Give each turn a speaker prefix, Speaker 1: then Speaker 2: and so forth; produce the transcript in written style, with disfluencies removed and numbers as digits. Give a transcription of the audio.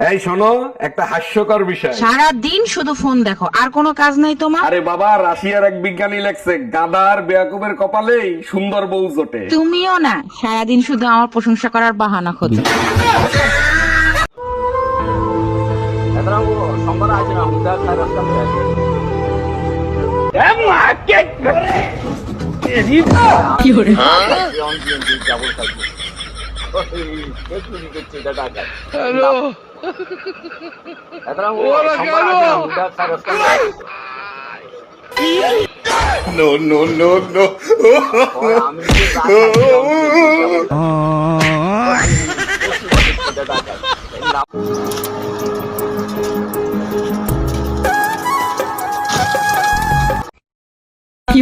Speaker 1: এই শোনো, একটা হাস্যকর বিষয়।
Speaker 2: সারা দিন শুধু ফোন দেখো, আর কোনো কাজ নাই তোমার?
Speaker 1: আরে বাবা, রাশিয়ার এক বিজ্ঞানী লেখছে, গাদার বেয়াকুবের কপালেই সুন্দর বউ জোটে।
Speaker 2: তুমিও না, সারাদিন শুধু আমার প্রশংসা করার বাহানা খোঁজো।
Speaker 1: No, no, no, no.
Speaker 2: কি